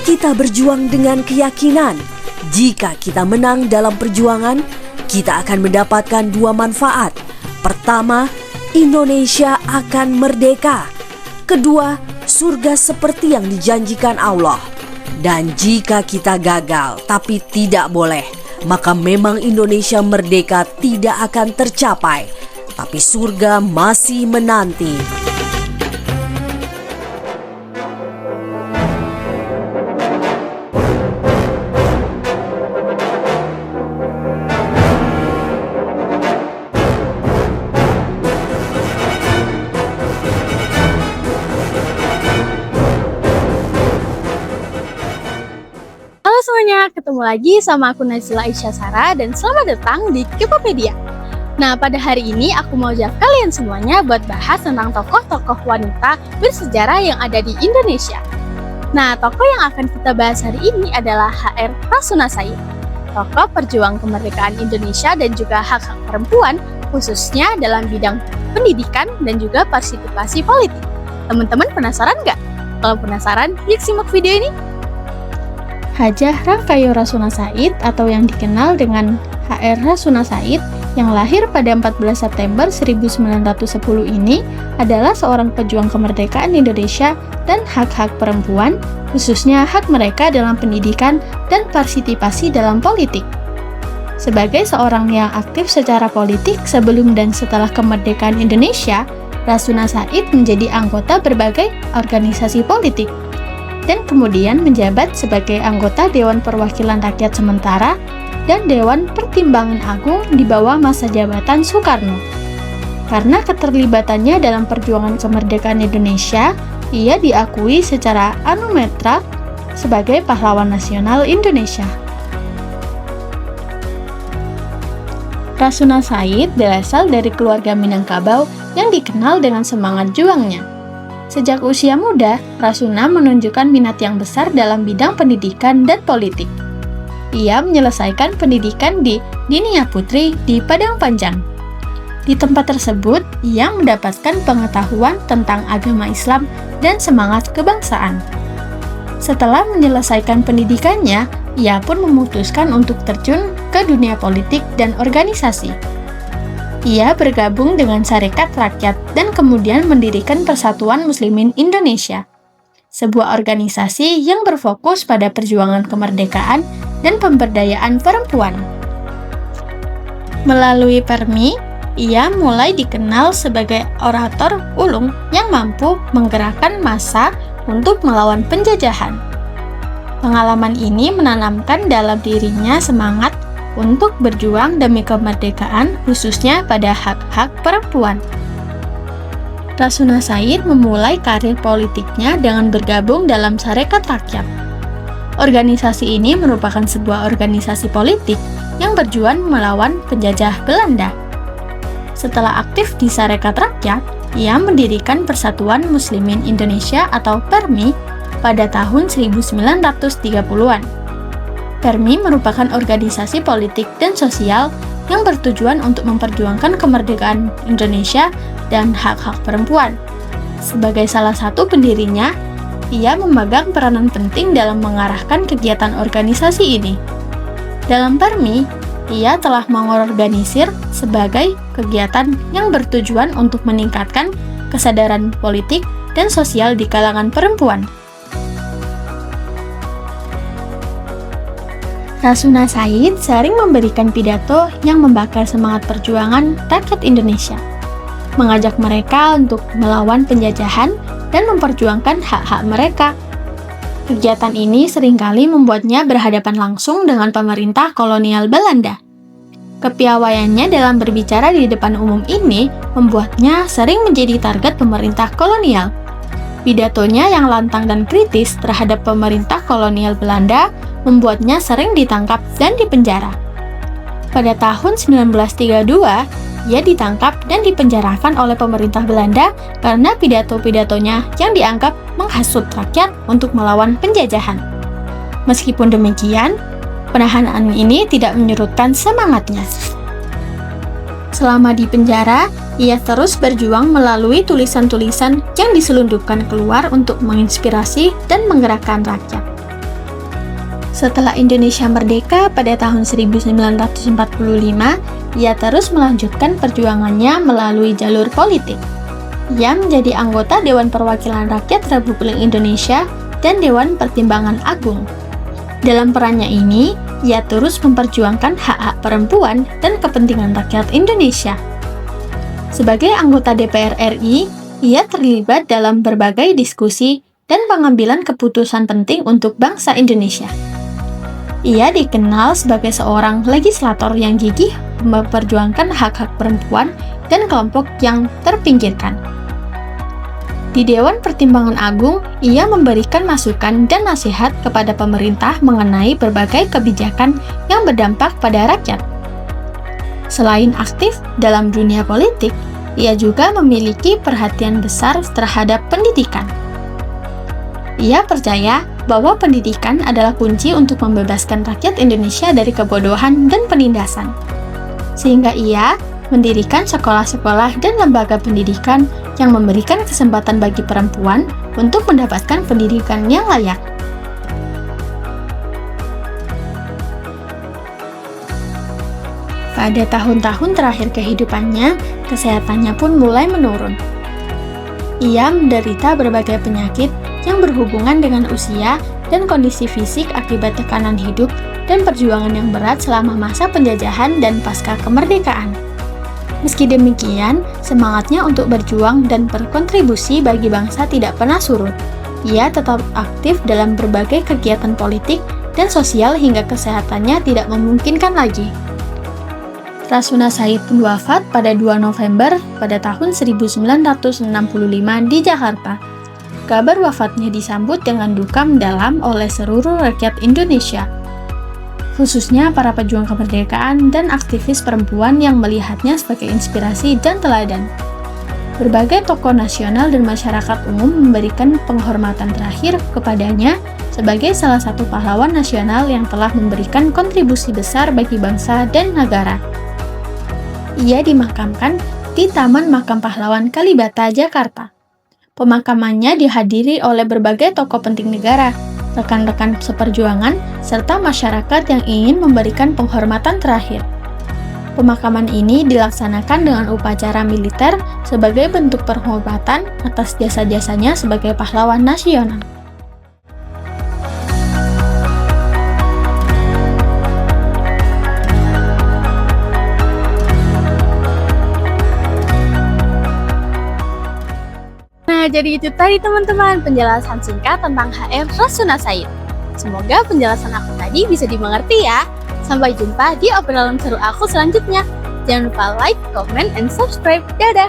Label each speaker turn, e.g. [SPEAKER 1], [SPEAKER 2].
[SPEAKER 1] Kita berjuang dengan keyakinan. Jika kita menang dalam perjuangan, kita akan mendapatkan dua manfaat. Pertama, Indonesia akan merdeka. Kedua, surga seperti yang dijanjikan Allah. Dan jika kita gagal tapi tidak boleh, maka memang Indonesia merdeka tidak akan tercapai, tapi surga masih menanti.
[SPEAKER 2] Halo semuanya, ketemu lagi sama aku Nazila Aisyah Sara dan selamat datang di Kepopedia. Nah, pada hari ini aku mau ajak kalian semuanya buat bahas tentang tokoh-tokoh wanita bersejarah yang ada di Indonesia. Nah, tokoh yang akan kita bahas hari ini adalah H.R. Rasuna Said, tokoh perjuang kemerdekaan Indonesia dan juga hak-hak perempuan, khususnya dalam bidang pendidikan dan juga partisipasi politik. Teman-teman penasaran nggak? Kalau penasaran, yuk simak video ini.
[SPEAKER 3] Hajah Rangkayo Rasuna Said atau yang dikenal dengan H.R. Rasuna Said yang lahir pada 14 September 1910 ini adalah seorang pejuang kemerdekaan Indonesia dan hak-hak perempuan, khususnya hak mereka dalam pendidikan dan partisipasi dalam politik. Sebagai seorang yang aktif secara politik sebelum dan setelah kemerdekaan Indonesia, Rasuna Said menjadi anggota berbagai organisasi politik dan kemudian menjabat sebagai anggota Dewan Perwakilan Rakyat sementara dan Dewan Pertimbangan Agung di bawah masa jabatan Soekarno. Karena keterlibatannya dalam perjuangan kemerdekaan Indonesia, ia diakui secara anumerta sebagai pahlawan nasional Indonesia. Rasuna Said berasal dari keluarga Minangkabau yang dikenal dengan semangat juangnya. Sejak usia muda, Rasuna menunjukkan minat yang besar dalam bidang pendidikan dan politik. Ia menyelesaikan pendidikan di Dinia Putri di Padang Panjang. Di tempat tersebut, ia mendapatkan pengetahuan tentang agama Islam dan semangat kebangsaan. Setelah menyelesaikan pendidikannya, ia pun memutuskan untuk terjun ke dunia politik dan organisasi. Ia bergabung dengan Sarekat Rakyat dan kemudian mendirikan Persatuan Muslimin Indonesia, sebuah organisasi yang berfokus pada perjuangan kemerdekaan dan pemberdayaan perempuan. Melalui Permi, ia mulai dikenal sebagai orator ulung yang mampu menggerakkan massa untuk melawan penjajahan. Pengalaman ini menanamkan dalam dirinya semangat untuk berjuang demi kemerdekaan, khususnya pada hak-hak perempuan. Rasuna Said memulai karir politiknya dengan bergabung dalam Sarekat Rakyat. Organisasi ini merupakan sebuah organisasi politik yang berjuang melawan penjajah Belanda. Setelah aktif di Sarekat Rakyat, ia mendirikan Persatuan Muslimin Indonesia atau PERMI pada tahun 1930-an. PERMI merupakan organisasi politik dan sosial yang bertujuan untuk memperjuangkan kemerdekaan Indonesia dan hak-hak perempuan. Sebagai salah satu pendirinya, ia memegang peranan penting dalam mengarahkan kegiatan organisasi ini. Dalam PERMI, ia telah mengorganisir sebagai kegiatan yang bertujuan untuk meningkatkan kesadaran politik dan sosial di kalangan perempuan. Rasuna Said sering memberikan pidato yang membakar semangat perjuangan rakyat Indonesia, mengajak mereka untuk melawan penjajahan dan memperjuangkan hak-hak mereka. Kegiatan ini seringkali membuatnya berhadapan langsung dengan pemerintah kolonial Belanda. Kepiawaiannya dalam berbicara di depan umum ini membuatnya sering menjadi target pemerintah kolonial. Pidatonya yang lantang dan kritis terhadap pemerintah kolonial Belanda membuatnya sering ditangkap dan dipenjara. Pada tahun 1932, ia ditangkap dan dipenjarakan oleh pemerintah Belanda karena pidato-pidatonya yang dianggap menghasut rakyat untuk melawan penjajahan. Meskipun demikian, penahanan ini tidak menyurutkan semangatnya. Selama di penjara, ia terus berjuang melalui tulisan-tulisan yang diselundupkan keluar untuk menginspirasi dan menggerakkan rakyat. Setelah Indonesia merdeka pada tahun 1945, ia terus melanjutkan perjuangannya melalui jalur politik. Ia menjadi anggota Dewan Perwakilan Rakyat Republik Indonesia dan Dewan Pertimbangan Agung. Dalam perannya ini, ia terus memperjuangkan hak-hak perempuan dan kepentingan rakyat Indonesia. Sebagai anggota DPR RI, ia terlibat dalam berbagai diskusi dan pengambilan keputusan penting untuk bangsa Indonesia. Ia dikenal sebagai seorang legislator yang gigih memperjuangkan hak-hak perempuan dan kelompok yang terpinggirkan. Di Dewan Pertimbangan Agung, ia memberikan masukan dan nasihat kepada pemerintah mengenai berbagai kebijakan yang berdampak pada rakyat. Selain aktif dalam dunia politik, ia juga memiliki perhatian besar terhadap pendidikan. Ia percaya bahwa pendidikan adalah kunci untuk membebaskan rakyat Indonesia dari kebodohan dan penindasan. Sehingga ia mendirikan sekolah-sekolah dan lembaga pendidikan yang memberikan kesempatan bagi perempuan untuk mendapatkan pendidikan yang layak. Pada tahun-tahun terakhir kehidupannya, kesehatannya pun mulai menurun. Ia menderita berbagai penyakit yang berhubungan dengan usia dan kondisi fisik akibat tekanan hidup dan perjuangan yang berat selama masa penjajahan dan pasca kemerdekaan. Meski demikian, semangatnya untuk berjuang dan berkontribusi bagi bangsa tidak pernah surut. Ia tetap aktif dalam berbagai kegiatan politik dan sosial hingga kesehatannya tidak memungkinkan lagi. Rasuna Said pun wafat pada 2 November pada tahun 1965 di Jakarta. Kabar wafatnya disambut dengan duka mendalam oleh seluruh rakyat Indonesia, khususnya para pejuang kemerdekaan dan aktivis perempuan yang melihatnya sebagai inspirasi dan teladan. Berbagai tokoh nasional dan masyarakat umum memberikan penghormatan terakhir kepadanya sebagai salah satu pahlawan nasional yang telah memberikan kontribusi besar bagi bangsa dan negara. Ia dimakamkan di Taman Makam Pahlawan Kalibata, Jakarta. Pemakamannya dihadiri oleh berbagai tokoh penting negara, rekan-rekan seperjuangan, serta masyarakat yang ingin memberikan penghormatan terakhir. Pemakaman ini dilaksanakan dengan upacara militer sebagai bentuk penghormatan atas jasa-jasanya sebagai pahlawan nasional.
[SPEAKER 2] Jadi itu tadi teman-teman penjelasan singkat tentang HM Rasuna Said. Semoga penjelasan aku tadi bisa dimengerti ya. Sampai jumpa di obrolan seru aku selanjutnya. Jangan lupa like, comment, and subscribe. Dadah!